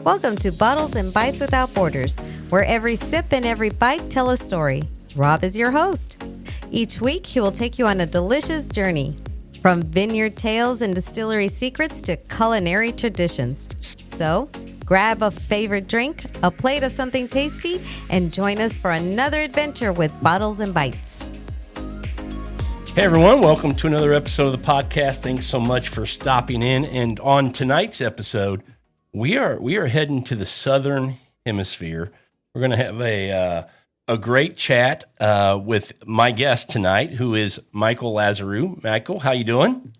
Welcome to Bottles and Bites Without Borders, where every sip and every bite tell a story. Rob is your host. Each week, he will take you on a delicious journey, from vineyard tales and distillery secrets to culinary traditions. So, grab a favorite drink, a plate of something tasty, and join us for another adventure with Bottles and Bites. Hey everyone, welcome to another episode of the podcast. Thanks so much for stopping in. And on tonight's episode, we are heading to the Southern Hemisphere. We're going to have a great chat with my guest tonight, who is Michael Lazarou. Michael, how you doing?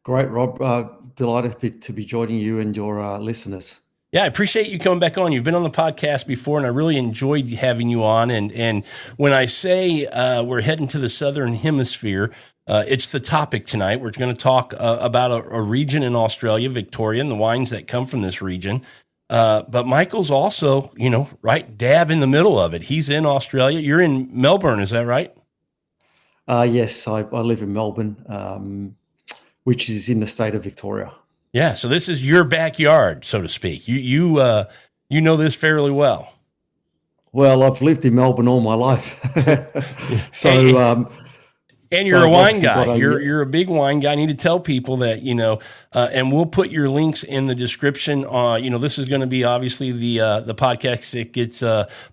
Great, Rob. Delighted to be joining you and your listeners. Yeah, I appreciate you coming back on. You've been on the podcast before, and I really enjoyed having you on. And when I say we're heading to the Southern Hemisphere, it's the topic tonight. We're going to talk about a region in Australia, Victoria, and the wines that come from this region. But Michael's also, right dab in the middle of it. He's in Australia. You're in Melbourne, is that right? Yes, I live in Melbourne, which is in the state of Victoria. Yeah, so this is your backyard, so to speak. You know this fairly well. Well, I've lived in Melbourne all my life, and you're a wine guy. You're a big wine guy. I need to tell people that, and we'll put your links in the description. This is going to be obviously the podcast that gets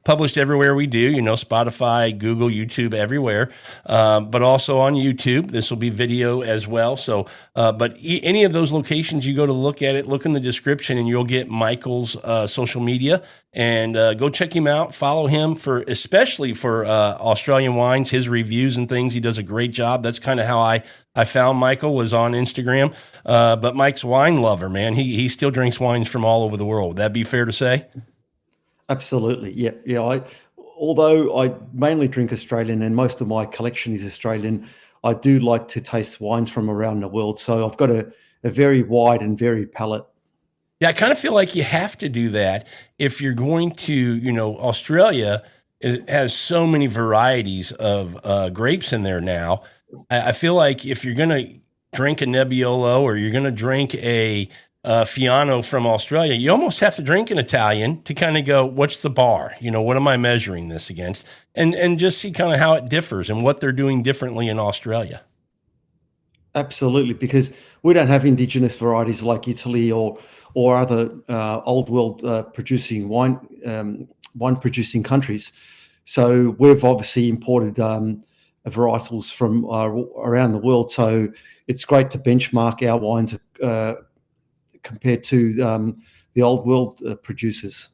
published everywhere we do, Spotify, Google, YouTube, everywhere, but also on YouTube. This will be video as well. So, but any of those locations you go to look at it, look in the description and you'll get Michael's social media. And go check him out. Follow him especially for Australian wines, his reviews and things. He does a great job. That's kind of how I found Michael, was on Instagram. But Mike's wine lover, man. He still drinks wines from all over the world. Would that be fair to say? Absolutely. Yeah. Although I mainly drink Australian and most of my collection is Australian, I do like to taste wines from around the world. So I've got a very wide and varied palate. Yeah, I kind of feel like you have to do that if you're going to, Australia has so many varieties of grapes in there now. I feel like if you're going to drink a Nebbiolo or you're going to drink a Fiano from Australia, you almost have to drink an Italian to kind of go, what's the bar? What am I measuring this against? And just see kind of how it differs and what they're doing differently in Australia. Absolutely, because we don't have indigenous varieties like Italy or other old world producing wine producing countries. So we've obviously imported varietals from around the world. So it's great to benchmark our wines compared to the old world producers.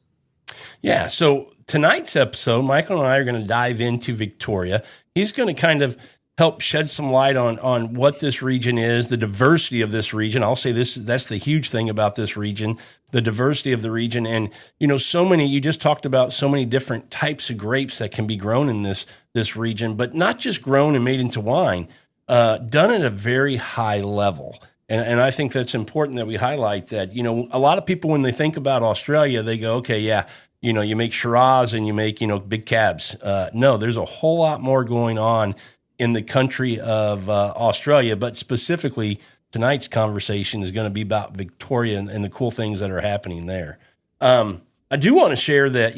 Yeah. So tonight's episode, Michael and I are going to dive into Victoria. He's going to kind of help shed some light on what this region is, the diversity of this region. I'll say that's the huge thing about this region, the diversity of the region. And, you just talked about so many different types of grapes that can be grown in this region, but not just grown and made into wine, done at a very high level. And I think that's important that we highlight that, a lot of people, when they think about Australia, they go, okay, yeah, you make Shiraz and you make, big cabs. No, there's a whole lot more going on in the country of Australia, but specifically tonight's conversation is going to be about Victoria and the cool things that are happening there. I do want to share that,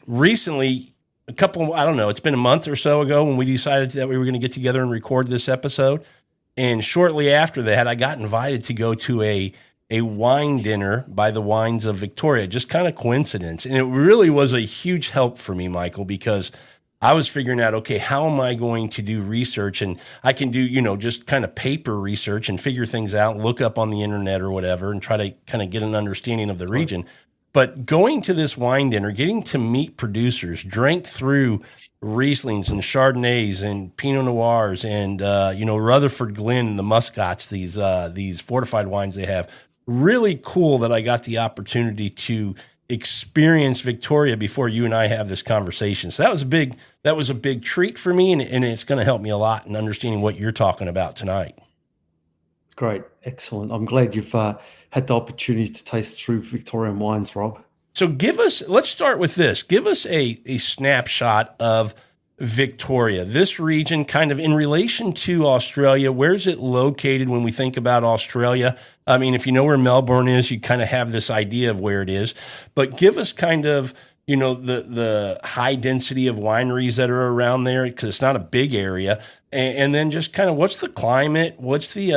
recently, it's been a month or so ago when we decided that we were going to get together and record this episode. And shortly after that, I got invited to go to a wine dinner by the Wines of Victoria, just kind of coincidence. And it really was a huge help for me, Michael, because I was figuring out, okay, how am I going to do research? And I can do, just kind of paper research and figure things out, look up on the internet or whatever, and try to kind of get an understanding of the region. But going to this wine dinner, getting to meet producers, drink through Rieslings and Chardonnays and Pinot Noirs and, Rutherford Glen and the Muscats, these fortified wines they have. Really cool that I got the opportunity to experience Victoria before you and I have this conversation. So that was a big treat for me, and it's going to help me a lot in understanding what you're talking about tonight. Great. Excellent. I'm glad you've had the opportunity to taste through Victorian wines, Rob. So let's start with this. Give us a snapshot of Victoria, this region kind of in relation to Australia. Where's it located when we think about Australia? I mean, if you know where Melbourne is, you kind of have this idea of where it is. But give us kind of, the high density of wineries that are around there, because it's not a big area, and then just kind of what's the climate, what's the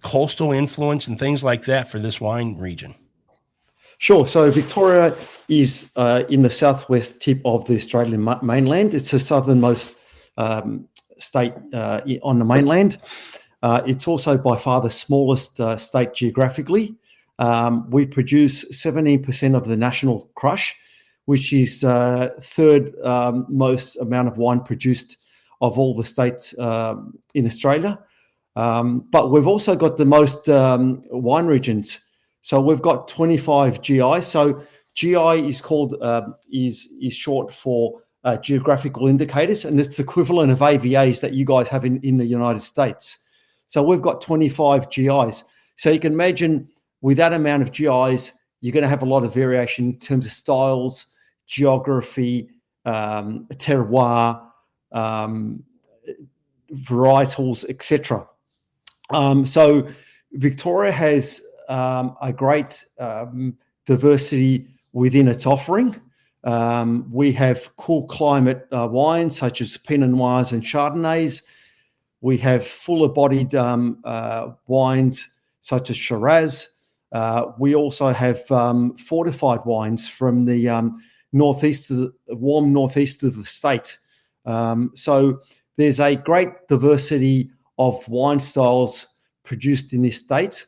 coastal influence and things like that for this wine region. Sure. So Victoria is in the southwest tip of the Australian mainland. It's the southernmost state on the mainland. It's also by far the smallest state geographically. We produce 17% of the national crush, which is third most amount of wine produced of all the states in Australia. But we've also got the most wine regions. So we've got 25 GI. So GI is called is short for geographical indicators, and it's the equivalent of AVAs that you guys have in the United States. So we've got 25 GIs. So you can imagine with that amount of GIs, you're going to have a lot of variation in terms of styles, geography, terroir, varietals, etc. So Victoria has a great diversity within its offering. We have cool climate wines such as Pinot Noirs and Chardonnays. We have fuller bodied wines such as Shiraz. We also have fortified wines from the warm northeast of the state. So there's a great diversity of wine styles produced in this state.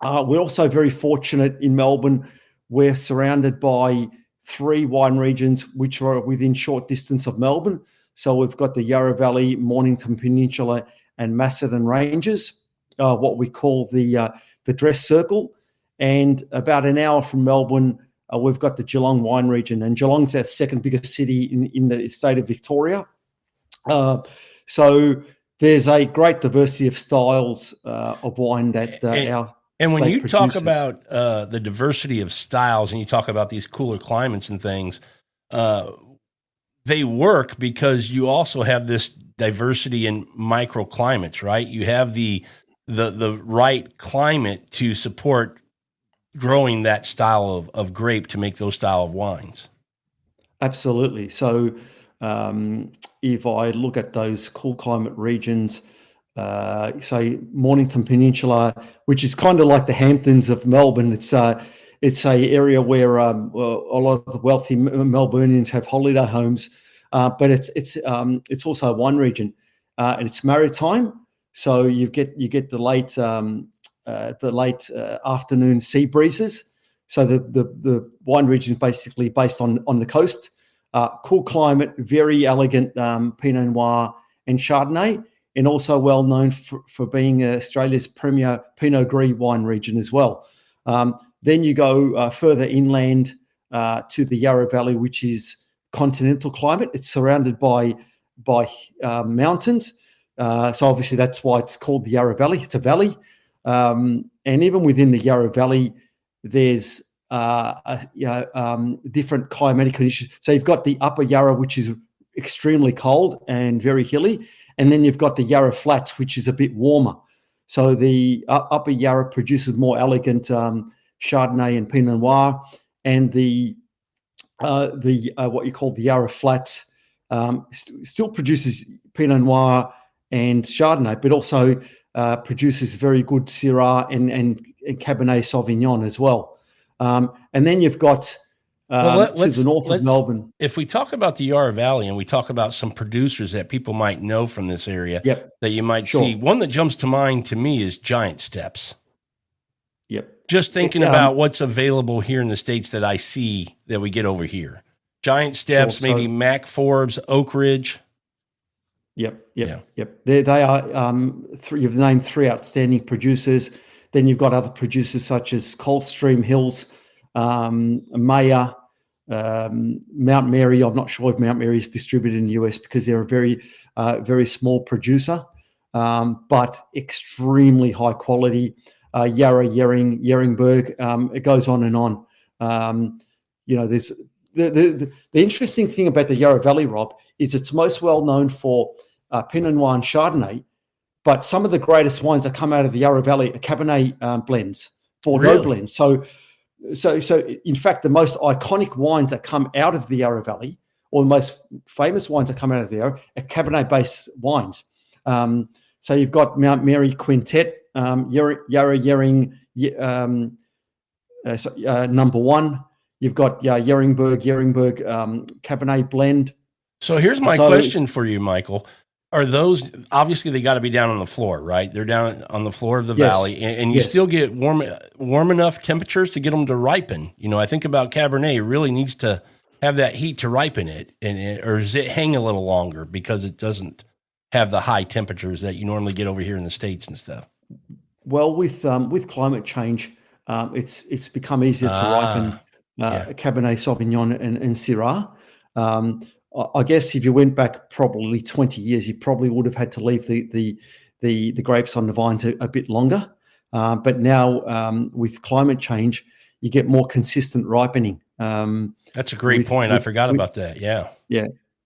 We're also very fortunate in Melbourne. We're surrounded by 3 wine regions which are within short distance of Melbourne. So we've got the Yarra Valley, Mornington Peninsula, and Macedon Ranges, what we call the Dress Circle. And about an hour from Melbourne, we've got the Geelong wine region, and Geelong's our second biggest city in the state of Victoria. So there's a great diversity of styles of wine that our and when you produces. talk about the diversity of styles, and you talk about these cooler climates and things, they work because you also have this diversity in microclimates, right? You have the right climate to support growing that style of grape to make those style of wines. Absolutely. So if I look at those cool climate regions, say Mornington Peninsula, which is kind of like the Hamptons of Melbourne, it's a area where a lot of the wealthy Melburnians have holiday homes, but it's also a wine region, and it's maritime. So you get the late afternoon sea breezes. So the wine region is basically based on the coast. Cool climate, very elegant Pinot Noir and Chardonnay, and also well known for being Australia's premier Pinot Gris wine region as well. Then you go further inland to the Yarra Valley, which is continental climate. It's surrounded by mountains. So obviously that's why it's called the Yarra Valley. It's a valley. And even within the Yarra Valley, there's different climatic conditions. So you've got the Upper Yarra, which is extremely cold and very hilly. And then you've got the Yarra Flats, which is a bit warmer. So the Upper Yarra produces more elegant Chardonnay and Pinot Noir, and the what you call the Yarra Flats still produces Pinot Noir and Chardonnay, but also produces very good Syrah and Cabernet Sauvignon as well. And then you've got to the north of Melbourne. If we talk about the Yarra Valley and we talk about some producers that people might know from this area, that you might see, one that jumps to mind to me is Giant Steps. Yep. Just thinking about what's available here in the States that I see that we get over here. Giant Steps, maybe Mac Forbes, Oak Ridge. Yep. They are you've named 3 outstanding producers. Then you've got other producers such as Coldstream Hills, Maya, Mount Mary. I'm not sure if Mount Mary is distributed in the US because they're a very, very small producer, but extremely high quality. Yarra, Yeringberg. It goes on and on. There's the interesting thing about the Yarra Valley, Rob, is it's most well known for Pinot Noir and Chardonnay, But some of the greatest wines that come out of the Yarra Valley are Cabernet blends, Bordeaux Really? blends. So in fact, the most iconic wines that come out of the Yarra Valley, or the most famous wines that come out of the Yarra, are Cabernet-based wines. So you've got Mount Mary Quintet, Yarra Yering number one. You've got Yeringberg Cabernet blend. So here's my question for you, Michael. Are those, obviously they got to be down on the floor, right? They're down on the floor of the valley, and you still get warm enough temperatures to get them to ripen. You know, I think about Cabernet, it really needs to have that heat to ripen it, or does it hang a little longer because it doesn't have the high temperatures that you normally get over here in the States and stuff? Well, with climate change, it's become easier to ripen Cabernet Sauvignon and Syrah. I guess if you went back probably 20 years, you probably would have had to leave the grapes on the vines a bit longer. But now with climate change, you get more consistent ripening. That's a great point. I forgot about that. Yeah.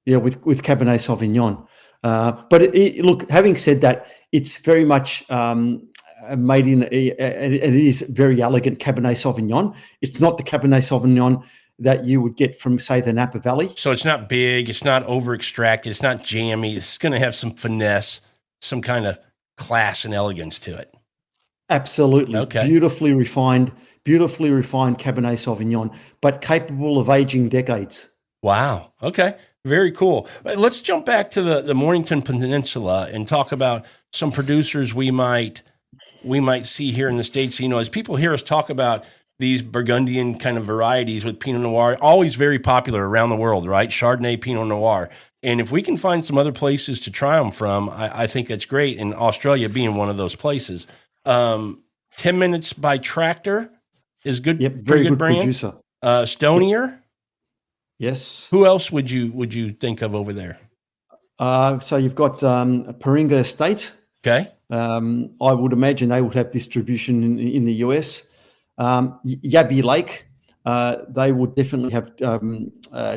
With Cabernet Sauvignon. But look, having said that, it's very much made in, and it is very elegant Cabernet Sauvignon. It's not the Cabernet Sauvignon that you would get from, say, the Napa Valley. So it's not big, it's not over extracted, it's not jammy. It's going to have some finesse, some kind of class and elegance to it. Absolutely. Okay. Beautifully refined Cabernet Sauvignon, but capable of aging decades. Wow. Okay. Very cool. Let's jump back to the Mornington Peninsula and talk about some producers we might see here in the States. You know, as people hear us talk about these Burgundian kind of varieties with Pinot Noir, always very popular around the world, right? Chardonnay, Pinot Noir. And if we can find some other places to try them from, I think that's great. And Australia being one of those places. 10 Minutes by Tractor is good. Yep, pretty good brand. Producer. Stonier. Yep. Yes. Who else would you think of over there? So you've got Paringa Estate. Okay. I would imagine they would have distribution in the US. Yabby Lake, they would definitely have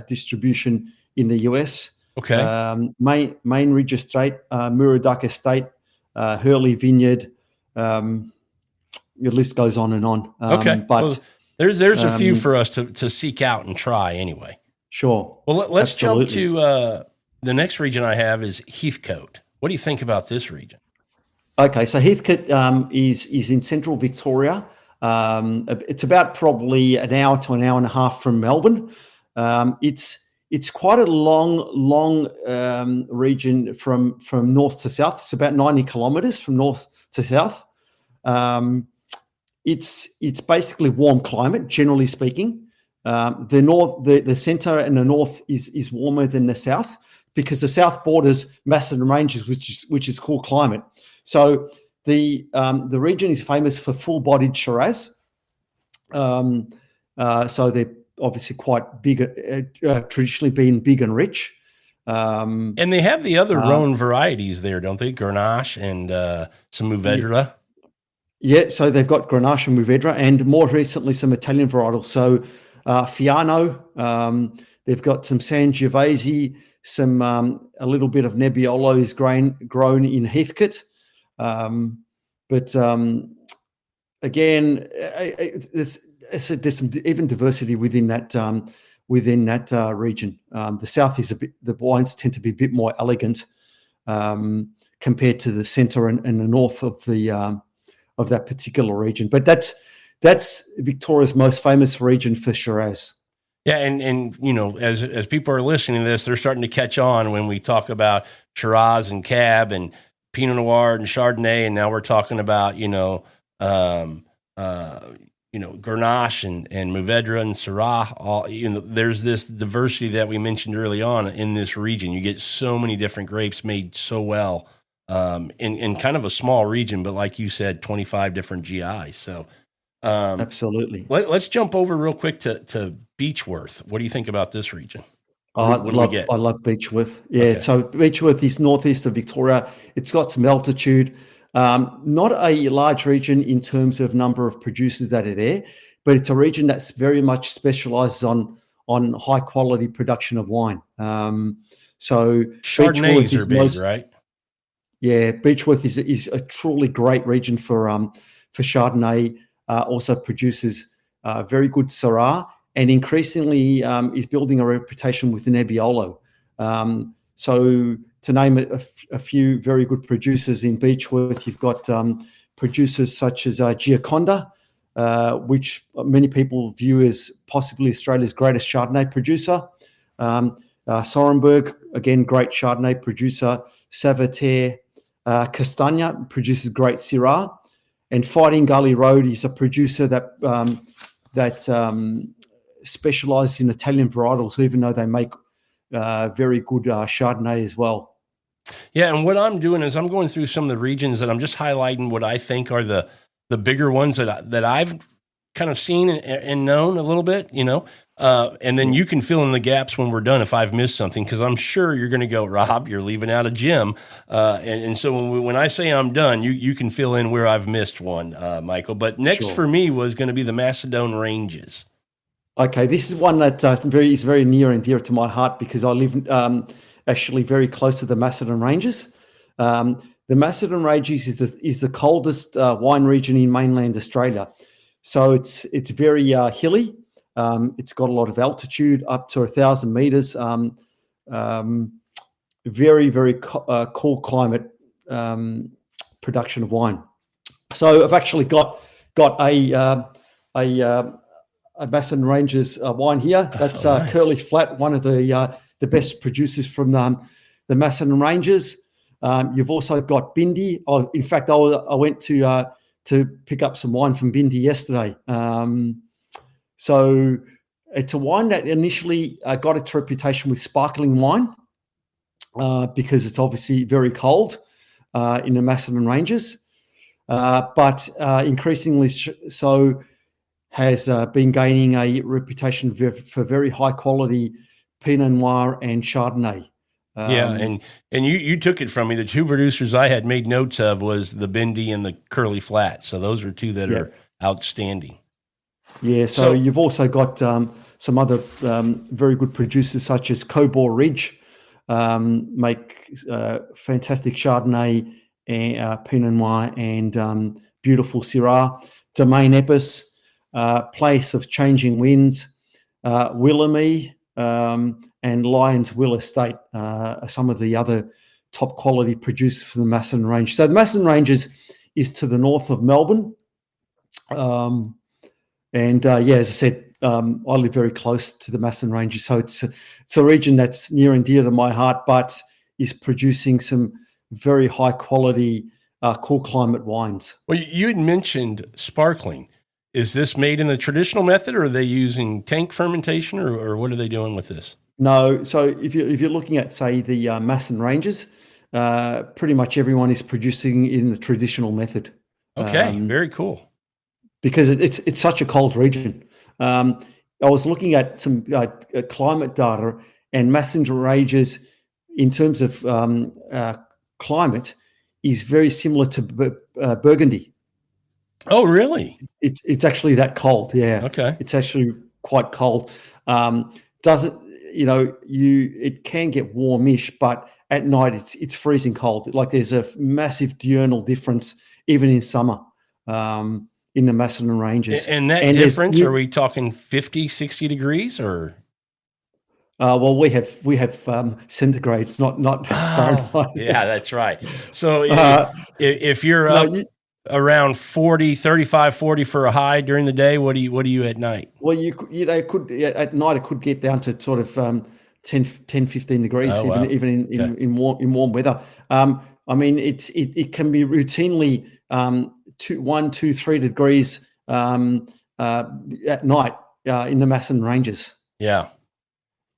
distribution in the US. Okay. Main Ridge Estate, Muraduck Estate, Hurley Vineyard. The list goes on and on. Okay. But well, there's a few for us to seek out and try anyway. Sure. Well, let's jump to the next region I have is Heathcote. What do you think about this region? Okay, so Heathcote is in central Victoria. It's about probably an hour to an hour and a half from Melbourne. It's quite a long region from north to south. It's about 90 kilometres from north to south. It's basically warm climate, generally speaking. The centre and the north is warmer than the south because the south borders Macedon Ranges, which is cool climate. So the region is famous for full-bodied Shiraz. So they're obviously quite big, traditionally been big and rich. And they have the other Rhone varieties there, don't they? Grenache and some Mourvedre. Yeah, so they've got Grenache and Mourvedre, and more recently some Italian varietals. So Fiano, they've got some Sangiovese, some a little bit of Nebbiolo is grown in Heathcote. But again, there's some even diversity within that region. The south is the wines tend to be a bit more elegant compared to the centre and the north of that particular region. But that's Victoria's most famous region for Shiraz. Yeah, and you know, as people are listening to this, they're starting to catch on when we talk about Shiraz and Cab and Pinot Noir and Chardonnay, and now we're talking about Grenache and Mourvedre and Syrah. There's this diversity that we mentioned early on in this region. You get so many different grapes made so well in kind of a small region, but like you said, 25 different GIs. So absolutely. Let's jump over real quick to Beechworth. What do you think about this region? I love Beechworth. Yeah, okay. So Beechworth is northeast of Victoria. It's got some altitude. Not a large region in terms of number of producers that are there, but it's a region that's very much specializes on high quality production of wine. So Chardonnays are big, right? Yeah, Beechworth is a truly great region for Chardonnay. Also produces very good Syrah, and increasingly is building a reputation with Nebbiolo. So to name a few very good producers in Beechworth, you've got producers such as Gioconda, which many people view as possibly Australia's greatest Chardonnay producer. Sorenberg, again, great Chardonnay producer. Savater, Castagna produces great Syrah. And Fighting Gully Road is a producer that specialises in Italian varietals, even though they make very good Chardonnay as well. Yeah, and what I'm doing is I'm going through some of the regions and I'm just highlighting what I think are the bigger ones that I've kind of seen and known a little bit, and then you can fill in the gaps when we're done if I've missed something, because I'm sure you're going to go, Rob, you're leaving out a gem. And so when I say I'm done, you can fill in where I've missed one, Michael. But next for me was going to be the Macedon Ranges. Okay, this is one that is very near and dear to my heart because I live actually very close to the Macedon Ranges. The Macedon Ranges is the coldest wine region in mainland Australia. So it's very hilly. It's got a lot of altitude, up to 1,000 meters. Very, very cool climate production of wine. So I've actually got a Macedon Ranges wine here. That's nice. Curly Flat, one of the best producers from the Macedon Ranges. You've also got Bindi. In fact, I went to pick up some wine from Bindi yesterday. So it's a wine that initially got its reputation with sparkling wine because it's obviously very cold in the Macedon Ranges, but increasingly so has been gaining a reputation for very high quality Pinot Noir and Chardonnay. And you took it from me. The two producers I had made notes of was the Bindi and the Curly Flat. So those are two that are outstanding. Yeah. So you've also got some other very good producers such as Cobor Ridge, make fantastic Chardonnay, and Pinot Noir, and beautiful Syrah. Domaine Epis, Place of Changing Winds, Willamie, and Lyons Will Estate are some of the other top quality producers for the Macedon Range. So the Macedon Ranges is to the north of Melbourne. As I said, I live very close to the Macedon Ranges. So it's a region that's near and dear to my heart, but is producing some very high quality, cool climate wines. Well, you had mentioned sparkling. Is this made in the traditional method, or are they using tank fermentation, or what are they doing with this? No. So if you're looking at, say, the Macedon Ranges, pretty much everyone is producing in the traditional method. Okay, very cool. Because it's such a cold region. I was looking at some climate data, and Macedon Ranges, in terms of climate, is very similar to Burgundy. Oh, really? It's actually that cold. Yeah. Okay. It's actually quite cold. It can get warmish, but at night it's freezing cold. Like there's a massive diurnal difference even in summer in the Macedon Ranges. And that difference, are we talking 50, 60 degrees or? Well, we have centigrades, not Fahrenheit. Yeah, that's right. So if you're up around 35, 40 for a high during the day, what do you at night? Well, it could at night it could get down to sort of 10, 15 degrees, even in warm weather. I mean, it can be routinely 1, 2, 3 degrees at night in the Macedon Ranges. Yeah,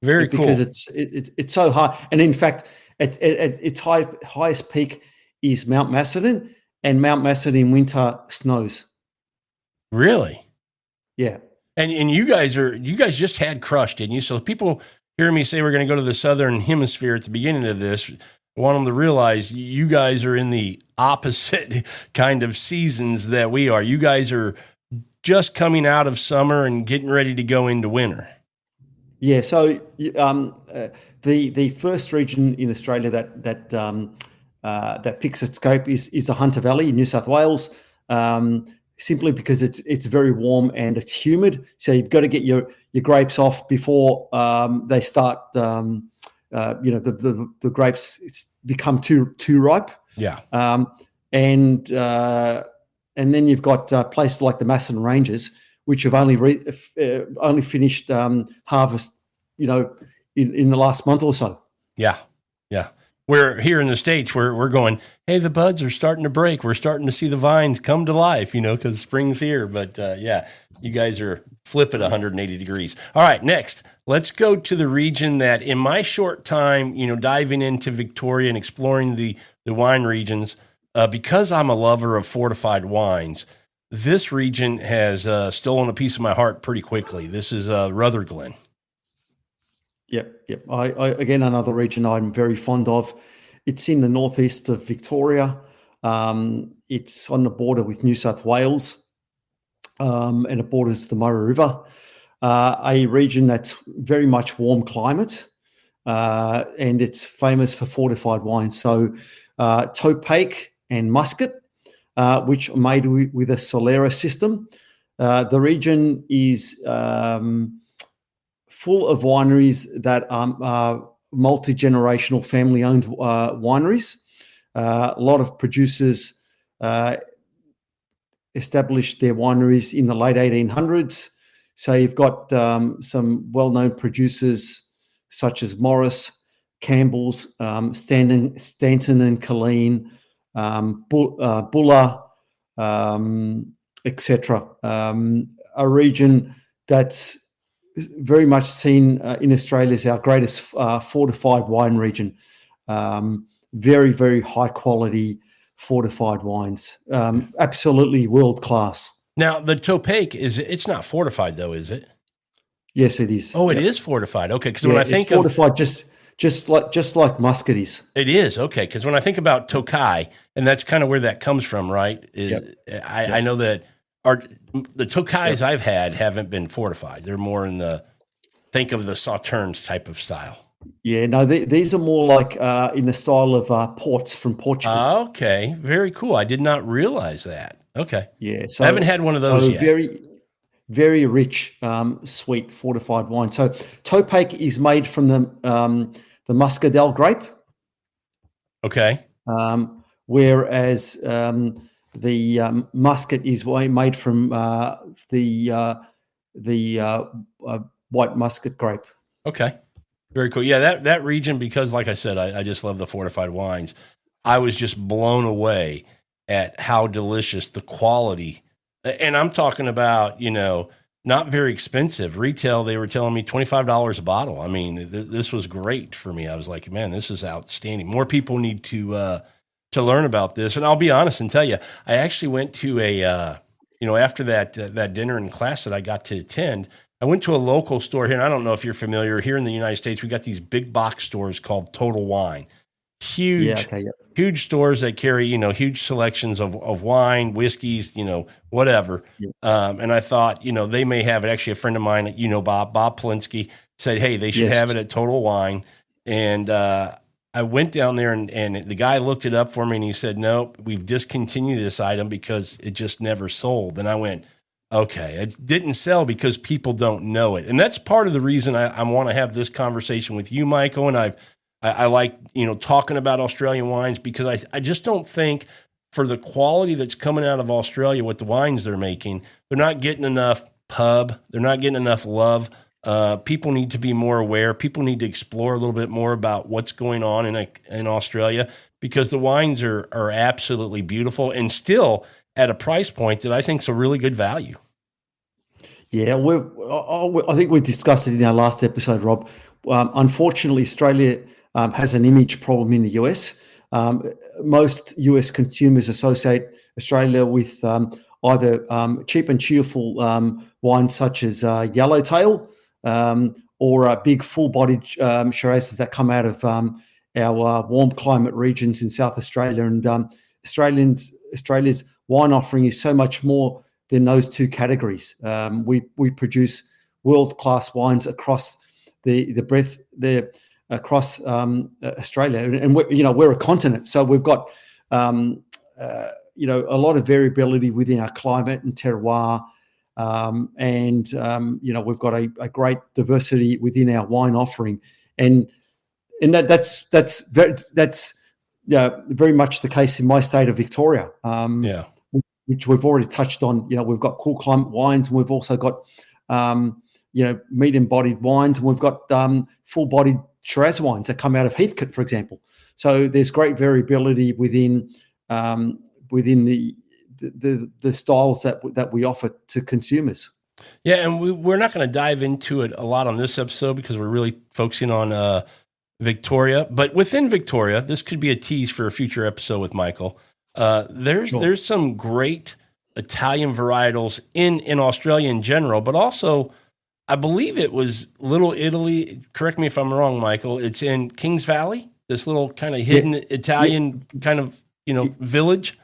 very cool. Because it's so high, and in fact, at its highest peak is Mount Macedon, and Mount Macedon in winter snows. Really? Yeah. And you guys just had Crush, didn't you? So people hear me say we're going to go to the Southern Hemisphere at the beginning of this. I want them to realize you guys are in the opposite kind of seasons that we are. You guys are just coming out of summer and getting ready to go into winter. Yeah. So the first region in Australia that that picks its grape is the Hunter Valley in New South Wales, simply because it's very warm and it's humid. So you've got to get your grapes off before they start. The grapes become too ripe. Yeah. And then you've got places like the Masson Ranges, which have only finished harvest, in the last month or so. Yeah. Yeah. We're here in the States, we're going, hey, the buds are starting to break. We're starting to see the vines come to life, because spring's here. But you guys are flip at 180 degrees. All right, next, let's go to the region that in my short time, diving into Victoria and exploring the wine regions, because I'm a lover of fortified wines, this region has stolen a piece of my heart pretty quickly. This is Rutherglen. Yep. I again, another region I'm very fond of. It's in the northeast of Victoria. It's on the border with New South Wales, and it borders the Murray River. A region that's very much warm climate, and it's famous for fortified wines. So Topake and Muscat, which are made with a Solera system. The region is full of wineries that are multi-generational family-owned wineries. A lot of producers established their wineries in the late 1800s. So you've got some well-known producers such as Morris, Campbell's, Stanton and Colleen, Buller, etc. A region that's very much seen in Australia as our greatest fortified wine region. Very, very high quality fortified wines. Absolutely world class. Now, the Topake, it's not fortified though, is it? Yes, it is. Oh, it is fortified. Okay, because when I think it's fortified, just like Muscat is. It is, okay, because when I think about Tokai, and that's kind of where that comes from, right? I know that the Tokais I've had haven't been fortified. They're more in think of the Sauternes type of style. Yeah, no, these are more like in the style of ports from Portugal. Okay, very cool. I did not realize that. Okay. Yeah, so I haven't had one of those yet. Very, very rich, sweet fortified wine. So Topake is made from the Muscadel grape. Okay. Whereas the Muscat is made from the white Muscat grape. Okay. Very cool. Yeah, that region, because like I said, I just love the fortified wines. I was just blown away at how delicious the quality. And I'm talking about, not very expensive. Retail, they were telling me $25 a bottle. I mean, this was great for me. I was like, man, this is outstanding. More people need to learn about this. And I'll be honest and tell you, I actually went to after that dinner and class that I got to attend, I went to a local store here. And I don't know if you're familiar. Here in the United States, we got these big box stores called Total Wine. Huge stores that carry, huge selections of wine, whiskeys, whatever. Yeah. And I thought, they may have it. Actually, a friend of mine, Bob Polinsky, said, hey, they should have it at Total Wine. And I went down there and the guy looked it up for me and he said, nope, we've discontinued this item because it just never sold. And I went, okay, it didn't sell because people don't know it. And that's part of the reason I want to have this conversation with you, Michael. And I like, talking about Australian wines because I just don't think for the quality that's coming out of Australia with the wines they're making, they're not getting enough pub. They're not getting enough love. People need to be more aware. People need to explore a little bit more about what's going on in Australia because the wines are absolutely beautiful and still at a price point that I think is a really good value. Yeah, I think we discussed it in our last episode, Rob. Unfortunately, Australia has an image problem in the US. Most US consumers associate Australia with either cheap and cheerful wines such as Yellowtail or big full-bodied Shirazes that come out of our warm climate regions in South Australia. And Australia's wine offering is so much more than those two categories. We produce world-class wines across the breadth, across Australia, and we're a continent, so we've got a lot of variability within our climate and terroir, and we've got a great diversity within our wine offering, and that's very much the case in my state of Victoria. Which we've already touched on. We've got cool climate wines, and we've also got medium-bodied wines, and we've got full-bodied Shiraz wines that come out of Heathcote, for example. So there's great variability within the styles that we offer to consumers. Yeah, and we're not going to dive into it a lot on this episode because we're really focusing on Victoria. But within Victoria, this could be a tease for a future episode with Michael. There's some great Italian varietals in Australia in general, but also I believe it was Little Italy. Correct me if I'm wrong, Michael. It's in Kings Valley, this little kind of hidden Italian kind of village.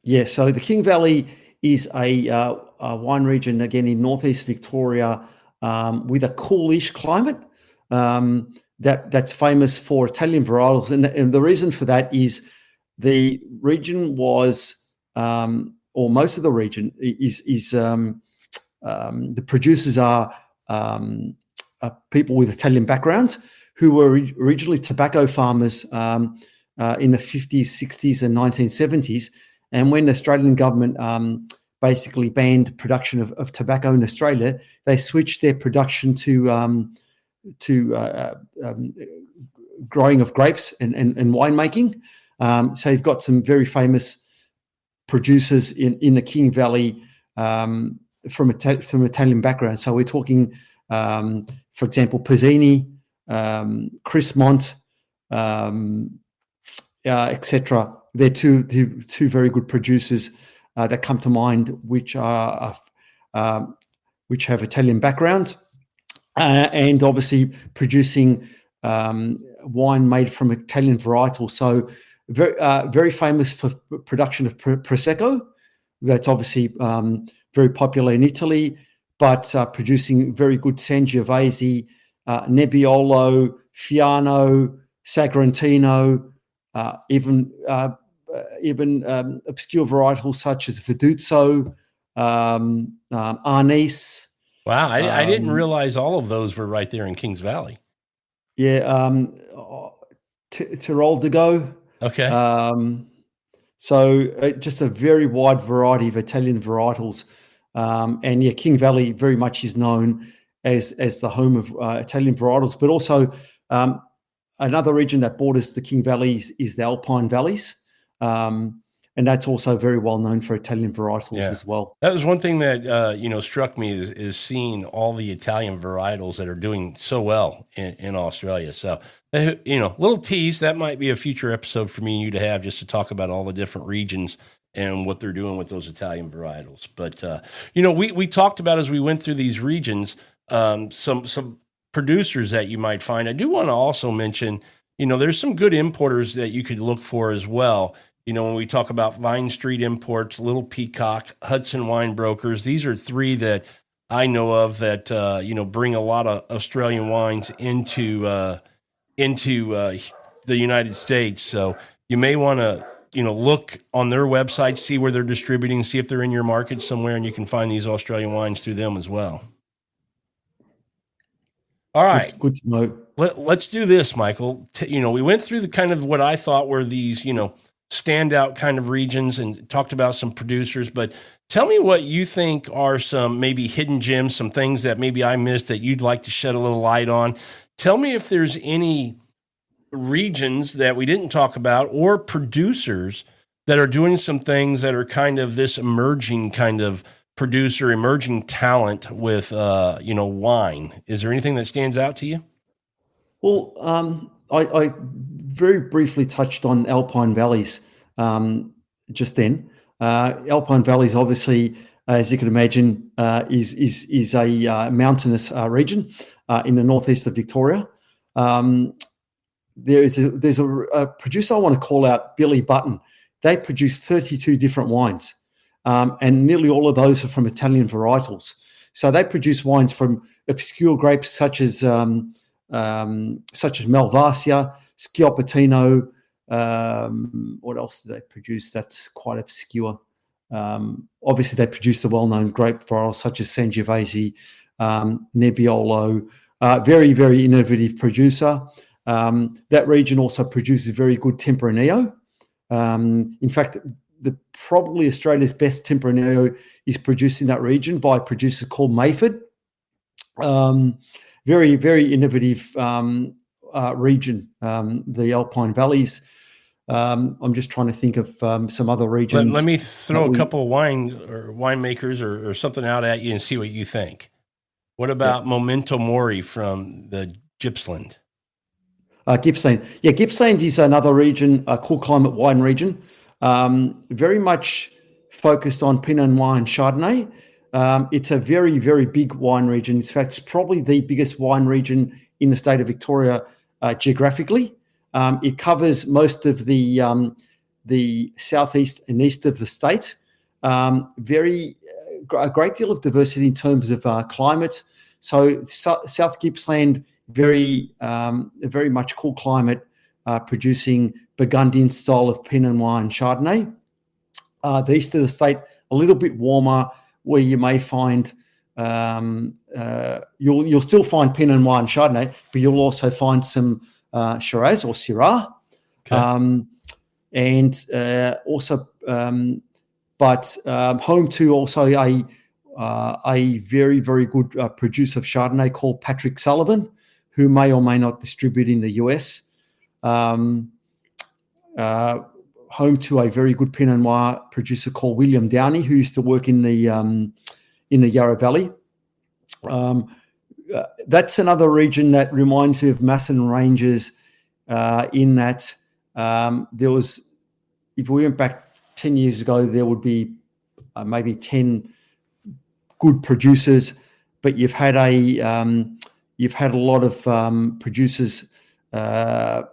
Yeah. So the King Valley is a wine region again in northeast Victoria with a coolish climate that's famous for Italian varietals, and the reason for that is the region was, or most of the region is the producers are people with Italian backgrounds who were originally tobacco farmers in the 50s, 60s, and 1970s. And when the Australian government basically banned production of tobacco in Australia, they switched their production to growing of grapes and winemaking. So you've got some very famous producers in the King Valley from Italian background. So we're talking, for example, Pizzini, Chris Mont, etc. They're two very good producers that come to mind, which have Italian backgrounds, and obviously producing wine made from Italian varietals. So very famous for production of Prosecco. That's obviously very popular in Italy, but producing very good Sangiovese, Nebbiolo, Fiano, Sagrantino, even obscure varietals such as Verduzzo, Arnis. Wow, I didn't realize all of those were right there in Kings Valley. Yeah, Tirol de Go. Okay. So just a very wide variety of Italian varietals. And yeah, King Valley very much is known as the home of Italian varietals, but also another region that borders the King Valley is the Alpine Valleys. And that's also very well known for Italian varietals as well. That was one thing that struck me is seeing all the Italian varietals that are doing so well in Australia. So little tease, that might be a future episode for me and you to have, just to talk about all the different regions and what they're doing with those Italian varietals. But we talked about, as we went through these regions, some producers that you might find. I do want to also mention, there's some good importers that you could look for as well. When we talk about Vine Street Imports, Little Peacock, Hudson Wine Brokers, these are three that I know of that bring a lot of Australian wines into the United States. So you may want to look on their website, see where they're distributing, see if they're in your market somewhere, and you can find these Australian wines through them as well. All right, good to know. Let's do this, Michael. We went through the kind of what I thought were these standout kind of regions and talked about some producers, but tell me what you think are some maybe hidden gems, some things that maybe I missed that you'd like to shed a little light on. Tell me if there's any regions that we didn't talk about or producers that are doing some things that are kind of this emerging kind of producer, emerging talent with, wine. Is there anything that stands out to you? Well, I very briefly touched on Alpine Valleys just then. Alpine Valleys, obviously, as you can imagine, is a mountainous region in the northeast of Victoria. There's a producer I want to call out, Billy Button. They produce 32 different wines, and nearly all of those are from Italian varietals. So they produce wines from obscure grapes such as such as Malvasia, Schioppettino. What else do they produce that's quite obscure? Obviously, they produce the well-known grape varieties such as Sangiovese, Nebbiolo. Very, very innovative producer. That region also produces very good Tempranillo. In fact, probably Australia's best Tempranillo is produced in that region by a producer called Mayford. Very, very innovative region, the Alpine Valleys. I'm just trying to think of some other regions. Let me throw a couple of winemakers or something out at you and see what you think. What about Memento Mori from the Gippsland? Gippsland. Yeah, Gippsland is another region, a cool climate wine region, very much focused on Pinot Noir and Chardonnay. It's a very, very big wine region. In fact, it's probably the biggest wine region in the state of Victoria geographically. It covers most of the southeast and east of the state. A great deal of diversity in terms of climate. So South Gippsland, very much cool climate, producing Burgundian style of Pinot Noir and Chardonnay. The east of the state, a little bit warmer, where you may find you'll still find Pinot Noir and Chardonnay, but you'll also find some Shiraz or Syrah, and also, but home to also a very, very good producer of Chardonnay called Patrick Sullivan, who may or may not distribute in the US. Home to a very good Pinot Noir producer called William Downey, who used to work in the Yarra Valley. That's another region that reminds me of Macedon Ranges, in that there was, if we went back 10 years ago, there would be maybe 10 good producers, but you've had a lot of producers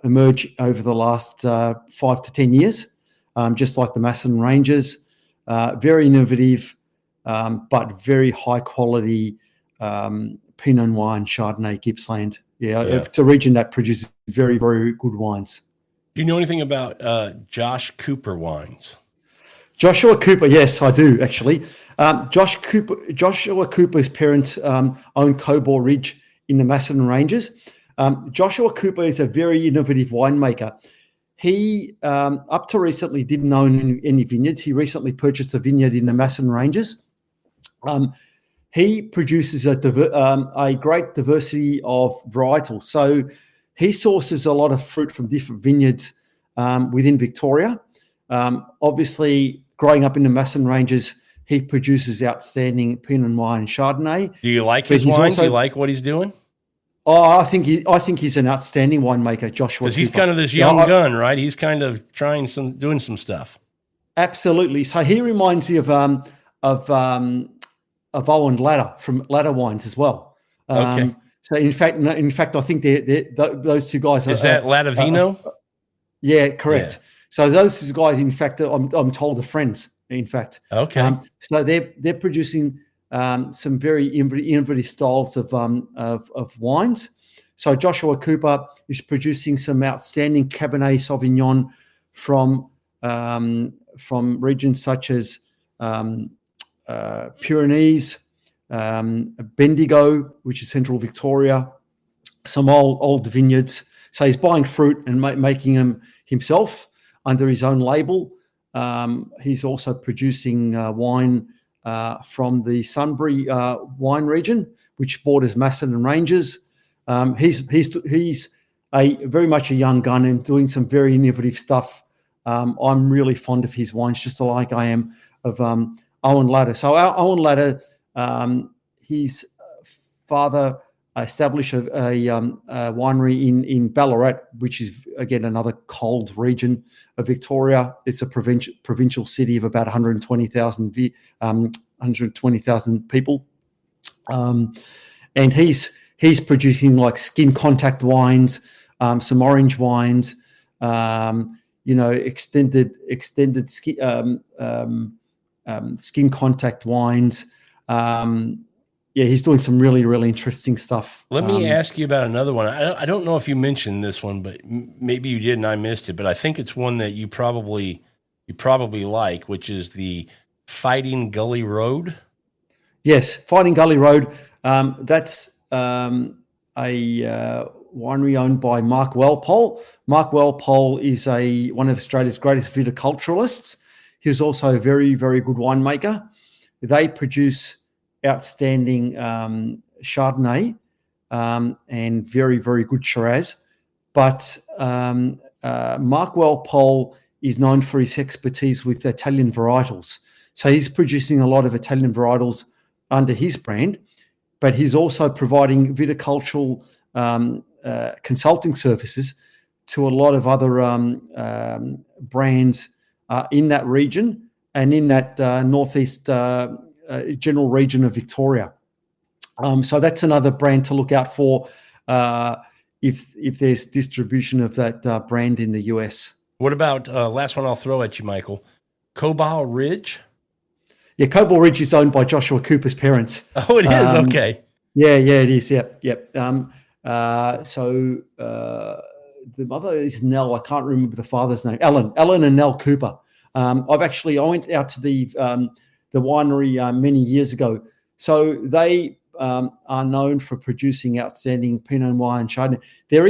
emerge over the last 5 to 10 years, just like the Macedon Ranges. Very innovative, but very high quality Pinot Noir and Chardonnay, Gippsland. Yeah, it's a region that produces very, very good wines. Do you know anything about Josh Cooper wines? Joshua Cooper, yes, I do actually. Joshua Cooper's parents own Cobor Ridge in the Macedon Ranges. Joshua Cooper is a very innovative winemaker. He, up to recently, didn't own any vineyards. He recently purchased a vineyard in the Macedon Ranges. He produces a great diversity of varietals. So he sources a lot of fruit from different vineyards within Victoria. Obviously, growing up in the Macedon Ranges, he produces outstanding Pinot Noir and Chardonnay. Do you like his wines? Do you like what he's doing? Oh, I think he's an outstanding winemaker, Joshua. Because he's kind of this young gun, right? He's kind of doing some stuff. Absolutely. So he reminds me of Owen Ladder from Ladder Wines as well. Okay. So in fact, I think those two guys is that Ladavino? Yeah, correct. Yeah. So those two guys, in fact, I'm told are friends. In fact, okay. So they're producing some very innovative styles of wines. So Joshua Cooper is producing some outstanding Cabernet Sauvignon from regions such as Pyrenees, Bendigo, which is central Victoria, some old vineyards. So he's buying fruit and making them himself under his own label. He's also producing wine from the Sunbury wine region, which borders Macedon Ranges. He's very much a young gun and doing some very innovative stuff. I'm really fond of his wines, just like I am of Owen Ladder. So Owen Ladder, his father established a winery in Ballarat, which is again another cold region of Victoria. It's a provincial city of about 120,000 people, and he's producing like skin contact wines, some orange wines, extended skin contact wines. yeah, he's doing some really, really interesting stuff. Let me ask you about another one. I don't know if you mentioned this one, but maybe you did and I missed it. But I think it's one that you probably like, which is the Fighting Gully Road. Yes, Fighting Gully Road. That's a winery owned by Mark Walpole. Mark Walpole is one of Australia's greatest viticulturalists. He's also a very, very good winemaker. They produce outstanding Chardonnay and very, very good Shiraz. But Mark Walpole is known for his expertise with Italian varietals. So he's producing a lot of Italian varietals under his brand, but he's also providing viticultural consulting services to a lot of other brands in that region and in that northeast general region of Victoria. So that's another brand to look out for if there's distribution of that brand in the US. What about last one I'll throw at you, Michael? Cobalt Ridge? Yeah, Cobalt Ridge is owned by Joshua Cooper's parents. Oh, it is? Okay. Yeah, it is. Yep. So the mother is Nell. I can't remember the father's name. Ellen and Nell Cooper. I went out to the winery many years ago. So they are known for producing outstanding Pinot Noir and Chardonnay. The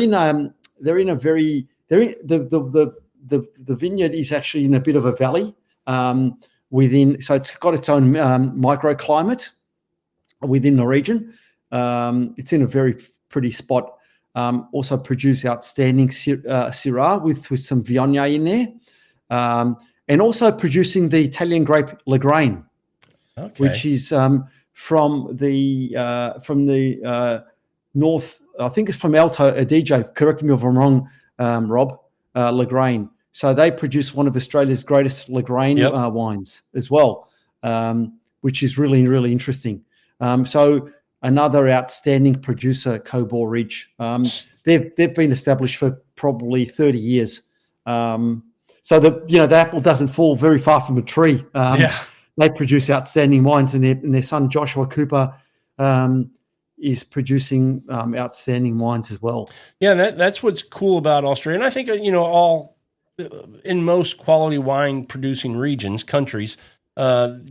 vineyard is actually in a bit of a valley so it's got its own microclimate within the region. It's in a very pretty spot. Also produce outstanding Syrah with some Viognier in there. And also producing the Italian grape Lagrange, which is from the north. I think it's from Alto Adige. Correct me if I'm wrong, Rob. Lagrange. So they produce one of Australia's greatest Lagrange wines as well, which is really, really interesting. So another outstanding producer, Cobalt Ridge. They've been established for probably 30 years. So the apple doesn't fall very far from a tree. They produce outstanding wines, and their son Joshua Cooper is producing outstanding wines as well. Yeah, that's what's cool about Australia, and I think in most quality wine producing countries,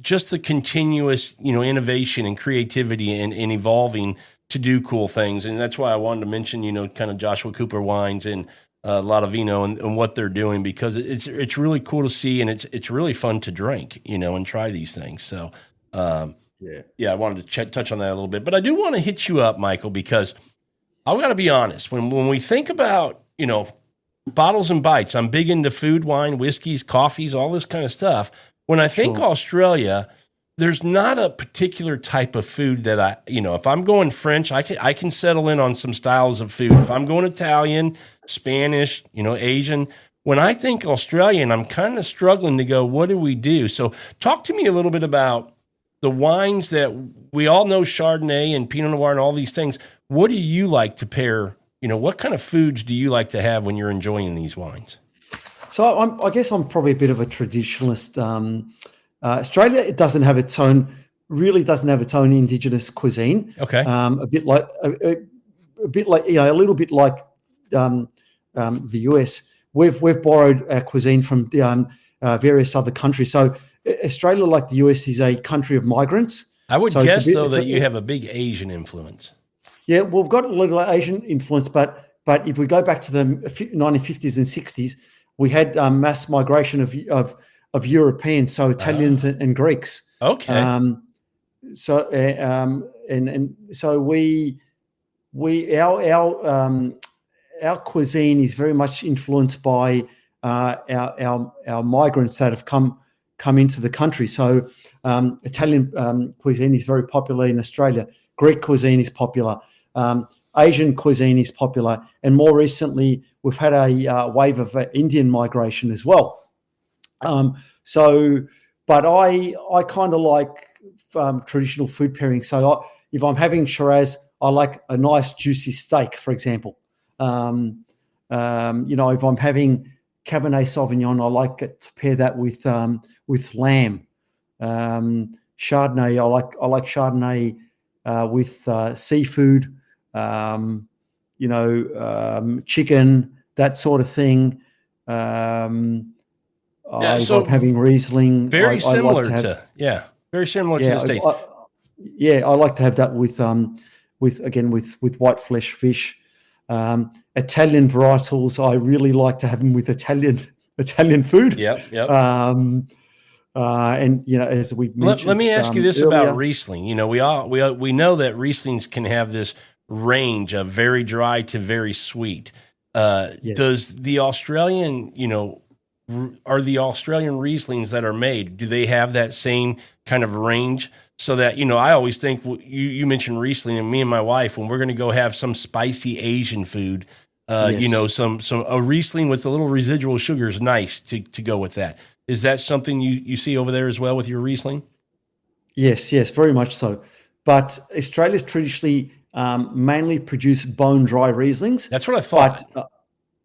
just the continuous innovation and creativity and evolving to do cool things, and that's why I wanted to mention kind of Joshua Cooper wines and Latavino and what they're doing, because it's really cool to see, and it's really fun to drink, and try these things. So I wanted to touch on that a little bit, but I do want to hit you up, Michael, because I've got to be honest. When we think about bottles and bites, I'm big into food, wine, whiskeys, coffees, all this kind of stuff. When I think Australia, there's not a particular type of food that if I'm going French, I can settle in on some styles of food. If I'm going Italian, Spanish, Asian, when I think Australian, I'm kind of struggling to go, what do we do? So talk to me a little bit about the wines that we all know, Chardonnay and Pinot Noir and all these things. What do you like to pair? What kind of foods do you like to have when you're enjoying these wines? So I guess I'm probably a bit of a traditionalist. Australia, it doesn't have its own indigenous cuisine. Okay. A little bit like the US. We've borrowed our cuisine from various other countries. So Australia, like the US, is a country of migrants. I would guess that you have a big Asian influence. Yeah, well, we've got a little Asian influence, but if we go back to the 1950s and 60s, we had mass migration of Europeans, so Italians and Greeks. Okay. So our cuisine is very much influenced by our migrants that have come into the country. So Italian cuisine is very popular in Australia. Greek cuisine is popular. Asian cuisine is popular, and more recently we've had a wave of Indian migration as well. But I kind of like traditional food pairing. So if I'm having Shiraz, I like a nice juicy steak, for example. If I'm having Cabernet Sauvignon, I like it to pair that with lamb. Chardonnay, I like Chardonnay with seafood, chicken, that sort of thing. I So love having Riesling. very I like similar to have, very similar to yeah, the States. I like to have that with white flesh fish. Italian varietals, I really like to have them with Italian food. Yep. And as we mentioned, Let me ask you this earlier, about Riesling. We know that Rieslings can have this range of very dry to very sweet. Yes. Does the Australian, are the Australian Rieslings that are made, do they have that same kind of range? So that, I always think you mentioned Riesling, and me and my wife, when we're going to go have some spicy Asian food, Yes. some a Riesling with a little residual sugar is nice to go with that. Is that something you see over there as well with your Riesling? Yes, very much so. But Australia's traditionally mainly produce bone dry Rieslings. That's what I thought.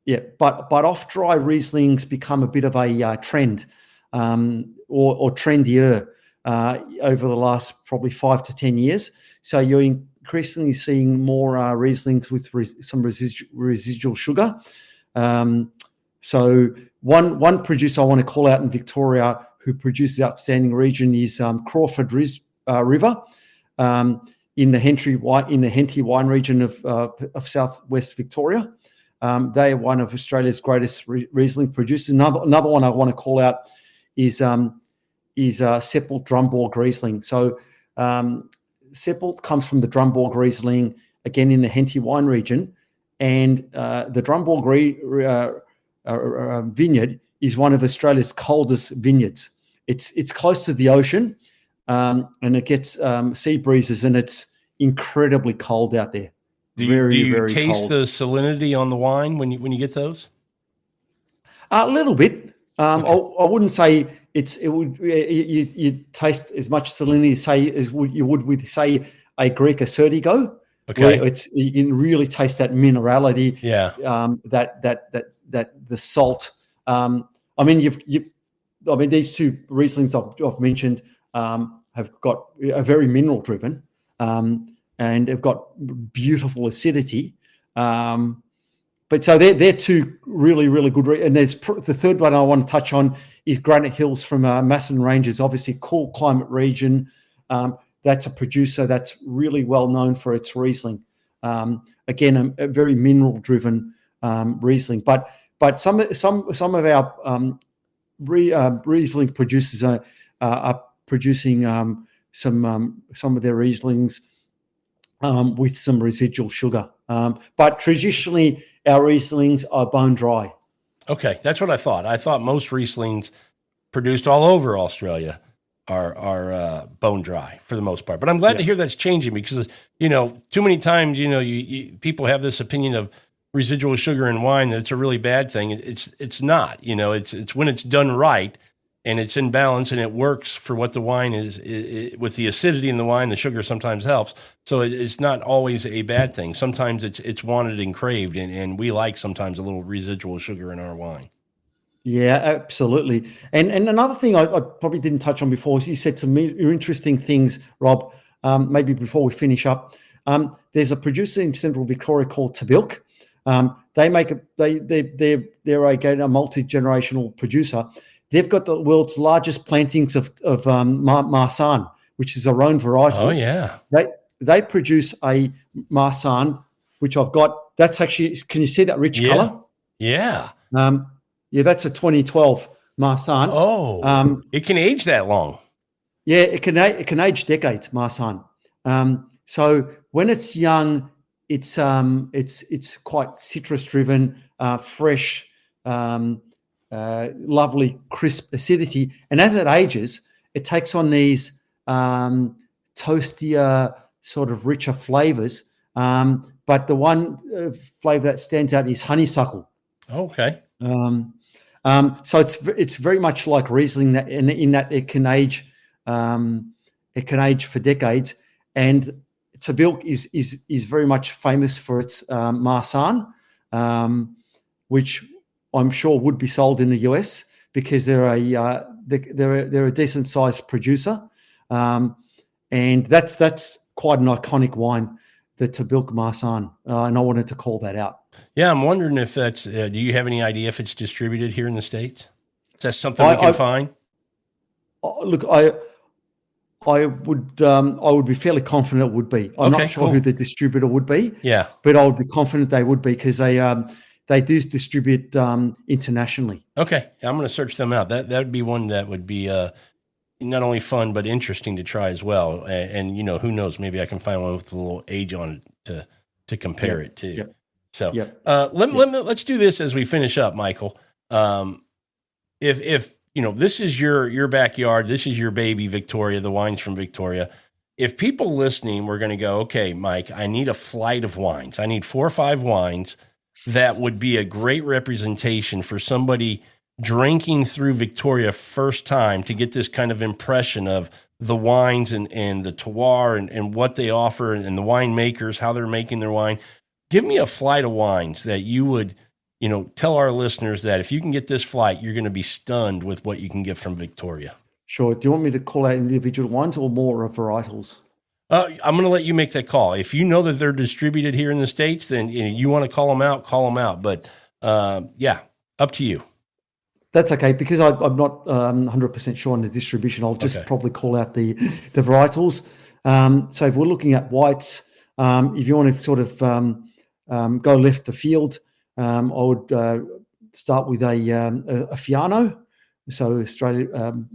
But off dry Rieslings become a bit of a trend, or trendier over the last probably 5 to 10 years. So you're increasingly seeing more Rieslings with some residual sugar. So one producer I want to call out in Victoria who produces outstanding region is Crawford River in the Henty wine region of southwest Victoria. They are one of Australia's greatest Riesling producers. Another one I want to call out is Seppelt Drumborg Riesling. So Seppelt comes from the Drumborg Riesling, again in the Henty wine region, and the Drumborg vineyard is one of Australia's coldest vineyards. It's close to the ocean, and it gets sea breezes, and it's incredibly cold out there. Do you very taste cold. the salinity on the wine when you get those? A little bit. Okay. I wouldn't say you taste as much salinity as you would with, say, a Greek Assertigo. Okay. Where you can really taste that minerality. Yeah. That the salt. These two Rieslings I've mentioned have got a very mineral driven, and have got beautiful acidity. But so they're two really, really good. And there's the third one I want to touch on is Granite Hills from Masson Ranges, obviously cool climate region. That's a producer that's really well known for its Riesling. Again, a very mineral driven Riesling. But some of our Riesling producers are producing some of their Rieslings with some residual sugar. But traditionally, our Rieslings are bone dry. Okay, that's what I thought. I thought most Rieslings produced all over Australia are bone dry for the most part. But I'm glad to hear that's changing because, too many times, people have this opinion of residual sugar in wine that it's a really bad thing. It's not. It's when it's done right and it's in balance and it works for what the wine is with the acidity in the wine. The sugar sometimes helps, so it's not always a bad thing. Sometimes it's wanted and craved, and we like sometimes a little residual sugar in our wine. Yeah, absolutely. And another thing I probably didn't touch on before, you said some interesting things, Rob. Maybe before we finish up, there's a producer in Central Victoria called Tabilk. They're a multi-generational producer. They've got the world's largest plantings of Marsanne, which is a Rhone variety. Oh yeah. They produce a Marsanne, which I've got. That's actually, can you see that rich color? Yeah. That's a 2012 Marsanne. Oh, it can age that long. Yeah, it can age decades, Marsanne. So when it's young, it's quite citrus driven, fresh, lovely crisp acidity, and as it ages, it takes on these toastier, sort of richer flavors. But the one flavor that stands out is honeysuckle. Okay. So it's very much like Riesling that in that it can age for decades. And Tabilk is very much famous for its Marsanne, which I'm sure would be sold in the US because they're a decent sized producer, and that's quite an iconic wine, the Tabilk Marsan, and I wanted to call that out. Yeah, I'm wondering if that's. Do you have any idea if it's distributed here in the States? Is that something we can find? Look, I would be fairly confident it would be. I'm not sure who the distributor would be. Yeah, but I would be confident they would be, because they do distribute internationally. Okay, I'm going to search them out. That would be one that would be not only fun but interesting to try as well. And who knows? Maybe I can find one with a little age on it to compare it to. Yep. So Yep. let's do this as we finish up, Michael. If this is your backyard, this is your baby, Victoria, the wines from Victoria. If people listening were going to go, okay, Mike, I need a flight of wines. I need 4 or 5 wines that would be a great representation for somebody drinking through Victoria first time to get this kind of impression of the wines and the terroir and what they offer and the winemakers, how they're making their wine. Give me a flight of wines that you would, tell our listeners that if you can get this flight, you're going to be stunned with what you can get from Victoria. Sure. Do you want me to call out individual wines or more varietals? I'm going to let you make that call. If you know that they're distributed here in the States, then you want to call them out, call them out. But up to you. That's okay, because I'm not 100% sure on the distribution. I'll just probably call out the varietals. So if we're looking at whites, if you want to sort of go left the field, I would start with a Fiano. So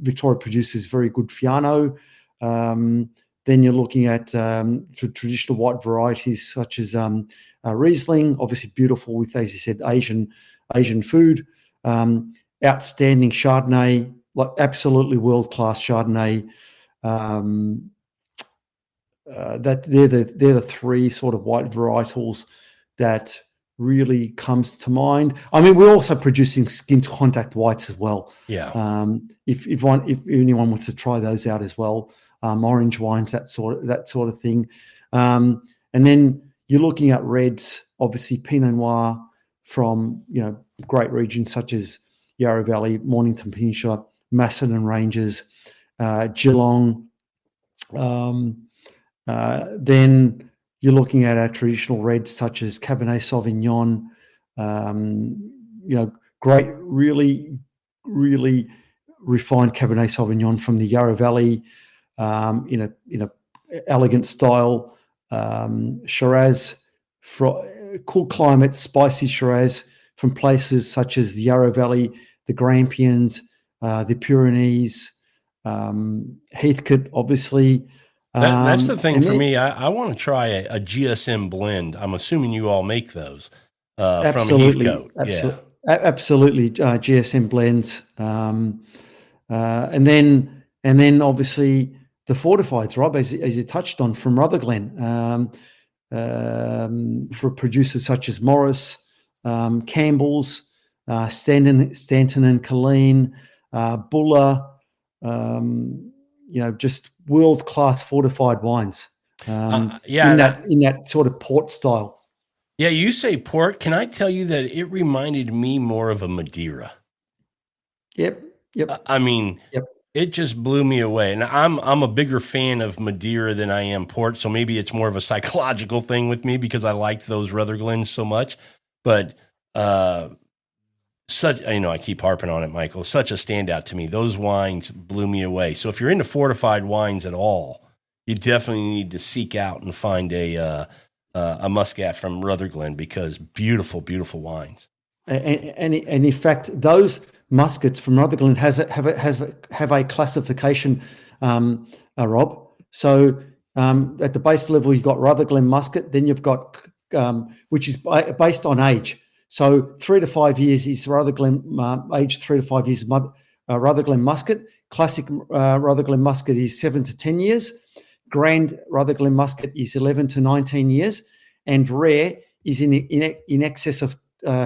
Victoria produces very good Fiano. Then you're looking at traditional white varieties such as Riesling, obviously beautiful with, as you said, Asian food. Outstanding Chardonnay, like absolutely world-class Chardonnay. That they're the 3 sort of white varietals that really comes to mind. I mean, we're also producing skin contact whites as well. Yeah. If anyone wants to try those out as well, orange wines, that sort of thing. And then you're looking at reds, obviously Pinot Noir from great regions such as Yarra Valley, Mornington Peninsula, Macedon Ranges, Geelong. Then you're looking at our traditional reds such as Cabernet Sauvignon. Great, really, really refined Cabernet Sauvignon from the Yarra Valley, in a elegant style. Shiraz, cool climate, spicy Shiraz from places such as the Yarra Valley, the Grampians, the Pyrenees, Heathcote, obviously. That's the thing for me. I want to try a GSM blend. I'm assuming you all make those from Heathcote. Absolutely, GSM blends. And then obviously the fortifieds, Rob, as you touched on, from Rutherglen, for producers such as Morris, Campbell's, Stanton and Colleen, Buller, just world-class fortified wines. In that sort of port style. Yeah, you say port. Can I tell you that it reminded me more of a Madeira? Yep. It just blew me away. And I'm a bigger fan of Madeira than I am port, so maybe it's more of a psychological thing with me because I liked those Rutherglens so much. But I keep harping on it, Michael. Such a standout to me. Those wines blew me away. So if you're into fortified wines at all, you definitely need to seek out and find a Muscat from Rutherglen, because beautiful, beautiful wines. And in fact, those Muscats from Rutherglen have a classification, Rob. So at the base level, you've got Rutherglen Muscat. Then you've got which is based on age. So 3 to 5 years is Rutherglen, age 3 to 5 years, Rutherglen Muscat. Classic Rutherglen Muscat is 7 to 10 years. Grand Rutherglen Muscat is 11 to 19 years. And rare is in excess of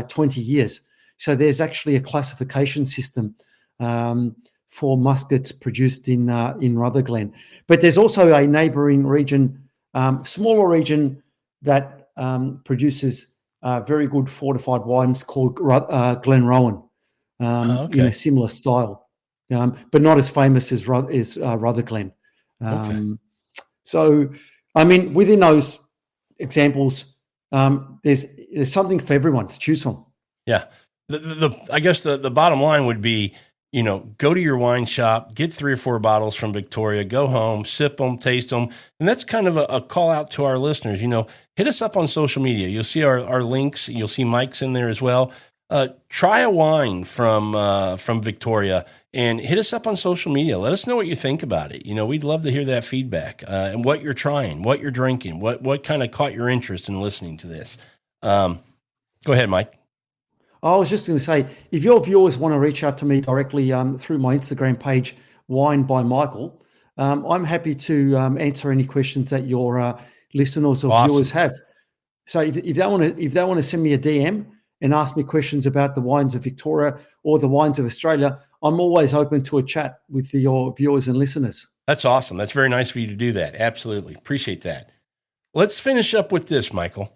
20 years. So there's actually a classification system for Muscats produced in Rutherglen. But there's also a neighbouring region, smaller region that produces very good fortified wines called Glenrowan, in a similar style, but not as famous as Rutherglen. So I mean, within those examples, there's something for everyone to choose from. Yeah. I guess the bottom line would be, go to your wine shop, get 3 or 4 bottles from Victoria, go home, sip them, taste them. And that's kind of a call out to our listeners. Hit us up on social media. You'll see our links. You'll see Mike's in there as well. Try a wine from Victoria and hit us up on social media. Let us know what you think about it. We'd love to hear that feedback and what you're trying, what you're drinking, what kind of caught your interest in listening to this. Go ahead, Mike. I was just going to say, if your viewers want to reach out to me directly through my Instagram page, Wine by Michael, I'm happy to answer any questions that your listeners or viewers have. So if they want to send me a DM and ask me questions about the wines of Victoria or the wines of Australia, I'm always open to a chat with your viewers and listeners. That's awesome. That's very nice for you to do that. Absolutely. Appreciate that. Let's finish up with this, Michael.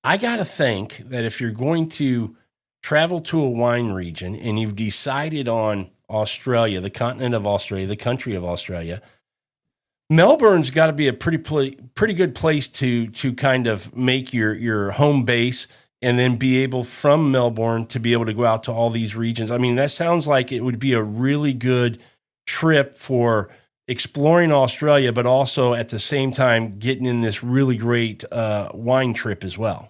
I got to think that if you're going to travel to a wine region and you've decided on Australia, the continent of Australia, the country of Australia, Melbourne's got to be a pretty good place to kind of make your home base and then be able from Melbourne to be able to go out to all these regions. I mean, that sounds like it would be a really good trip for exploring Australia, but also at the same time getting in this really great wine trip as well.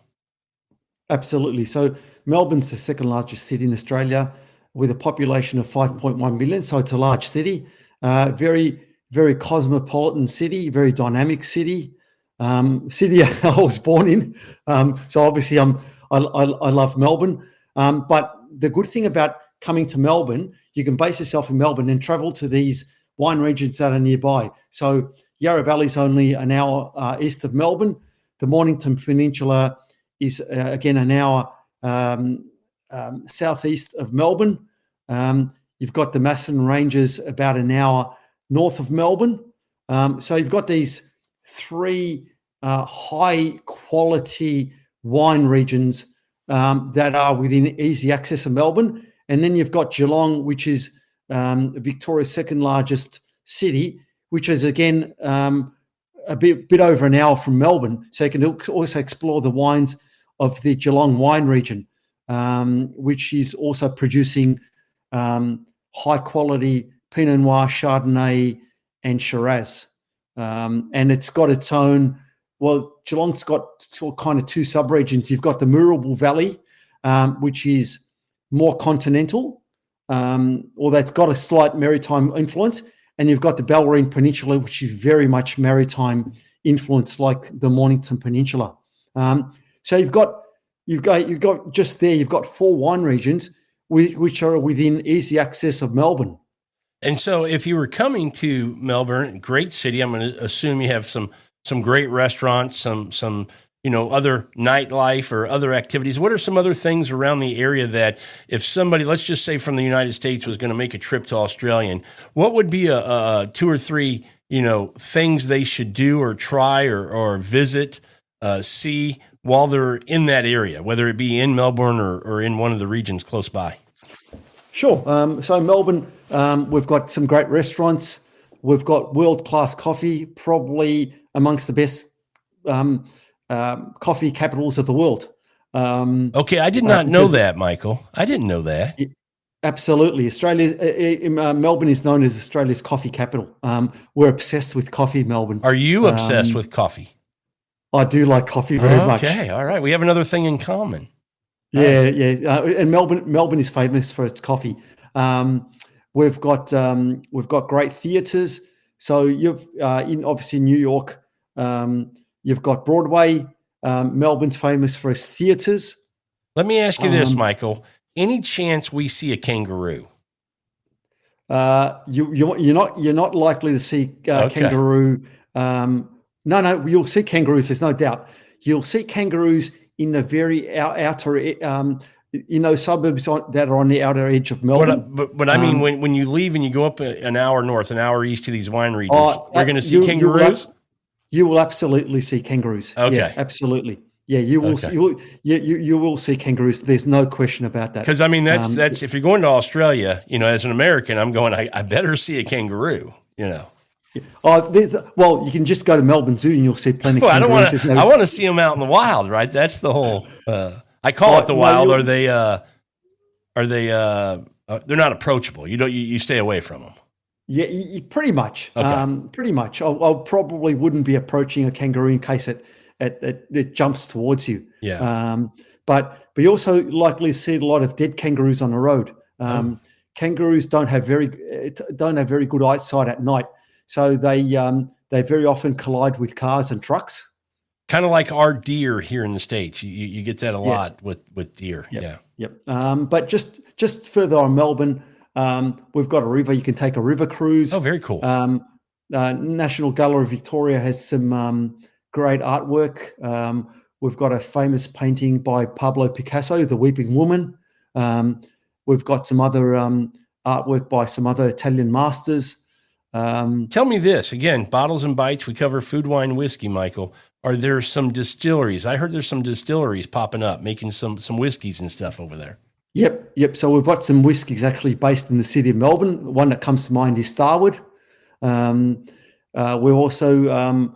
Absolutely. So Melbourne's the second largest city in Australia with a population of 5.1 million. So it's a large city, very, very cosmopolitan city, very dynamic city, city I was born in. So obviously I love Melbourne. But the good thing about coming to Melbourne, you can base yourself in Melbourne and travel to these wine regions that are nearby. So Yarra Valley is only an hour east of Melbourne. The Mornington Peninsula is again an hour southeast of Melbourne. You've got the Macedon Ranges about an hour north of Melbourne. So you've got these 3 high quality wine regions that are within easy access of Melbourne. And then you've got Geelong, which is Victoria's second largest city, which is again a bit over an hour from Melbourne. So you can also explore the wines of the Geelong wine region, which is also producing high quality Pinot Noir, Chardonnay, and Shiraz. And it's got its own, Geelong's got kind of 2 sub-regions. You've got the Moorabool Valley, which is more continental, although it's got a slight maritime influence. And you've got the Bellarine Peninsula, which is very much maritime influence, like the Mornington Peninsula. So you've got just there, you've got 4 wine regions which are within easy access of Melbourne. And so if you were coming to Melbourne, great city, I'm going to assume you have some great restaurants, some other nightlife or other activities. What are some other things around the area that if somebody, let's just say from the United States, was going to make a trip to Australia, what would be a 2 or 3, things they should do or try or visit, see while they're in that area, whether it be in Melbourne or in one of the regions close by? Sure. So Melbourne, we've got some great restaurants. We've got world-class coffee, probably amongst the best coffee capitals of the world. Okay, I did not know that, Michael. I didn't know that. Absolutely. Melbourne is known as Australia's coffee capital. We're obsessed with coffee in Melbourne. Are you obsessed with coffee? I do like coffee very much. Okay, all right. We have another thing in common. Yeah. And Melbourne is famous for its coffee. We've got great theatres. So you've obviously New York. You've got Broadway. Melbourne's famous for its theatres. Let me ask you this, Michael. Any chance we see a kangaroo? You're not likely to see kangaroo. No, you'll see kangaroos. There's no doubt. You'll see kangaroos in the very outer, suburbs that are on the outer edge of Melbourne. But I mean, when you leave and you go up an hour north, an hour east to these wine regions, you're going to see kangaroos? You will absolutely see kangaroos. Okay. Yeah, absolutely. Yeah, you will. Okay. You will see kangaroos. There's no question about that. Because I mean, that's if you're going to Australia, as an American, I'm going. I better see a kangaroo. Well, you can just go to Melbourne Zoo and you'll see plenty of Well, kangaroos. I want to see them out in the wild, right? That's the whole. I call it the wild. Are they? They're not approachable. You stay away from them. Yeah, pretty much. Okay. Pretty much. I probably wouldn't be approaching a kangaroo in case it jumps towards you. Yeah. But you also likely see a lot of dead kangaroos on the road. Kangaroos don't have very good eyesight at night, so they very often collide with cars and trucks. Kind of like our deer here in the States. You get that a lot with deer. Yep. Yeah. Yep. But just further on Melbourne, we've got a river. You can take a river cruise. Oh, very cool. National Gallery of Victoria has some great artwork. We've got a famous painting by Pablo Picasso, The Weeping Woman. We've got some other artwork by some other Italian masters. Tell me this again, Bottles and Bites. We cover food, wine, whiskey, Michael. Are there some distilleries? I heard there's some distilleries popping up, making some whiskeys and stuff over there. Yep. So we've got some whiskies actually based in the city of Melbourne. One that comes to mind is Starward. We're also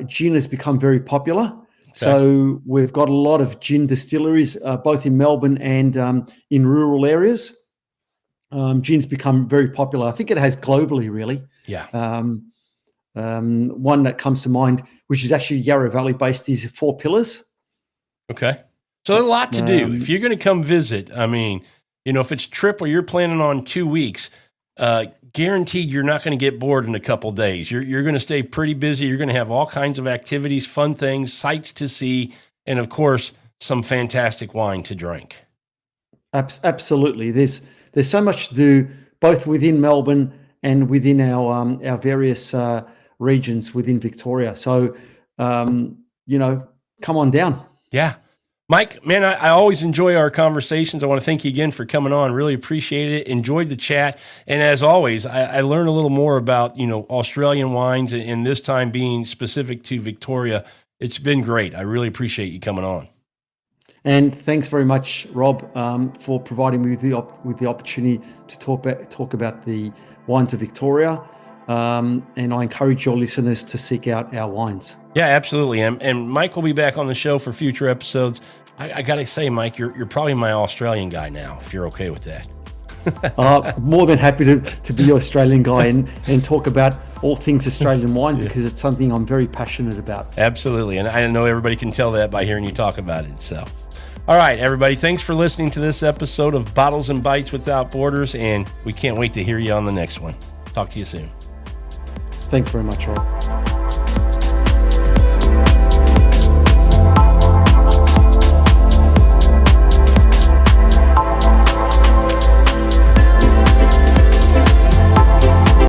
gin has become very popular. Okay. So we've got a lot of gin distilleries, both in Melbourne and in rural areas. Gin's become very popular. I think it has globally, really. Yeah. One that comes to mind, which is actually Yarra Valley based, is Four Pillars. Okay. So a lot to do. If you're going to come visit, I mean, if it's a trip where you're planning on 2 weeks, guaranteed you're not going to get bored in a couple of days. You're going to stay pretty busy. You're going to have all kinds of activities, fun things, sights to see, and of course, some fantastic wine to drink. Absolutely. There's so much to do, both within Melbourne and within our various regions within Victoria. So, come on down. Yeah. Mike, man, I always enjoy our conversations. I want to thank you again for coming on. Really appreciate it. Enjoyed the chat. And as always, I learned a little more about, Australian wines, and this time being specific to Victoria. It's been great. I really appreciate you coming on. And thanks very much, Rob, for providing me with the opportunity to talk about the wines of Victoria. And I encourage your listeners to seek out our wines. Yeah, absolutely. And Mike will be back on the show for future episodes. I got to say, Mike, you're probably my Australian guy now, if you're okay with that. More than happy to be your Australian guy and talk about all things Australian wine, because it's something I'm very passionate about. Absolutely. And I know everybody can tell that by hearing you talk about it. So, all right, everybody, thanks for listening to this episode of Bottles and Bites Without Borders, and we can't wait to hear you on the next one. Talk to you soon. Thanks very much, Rob.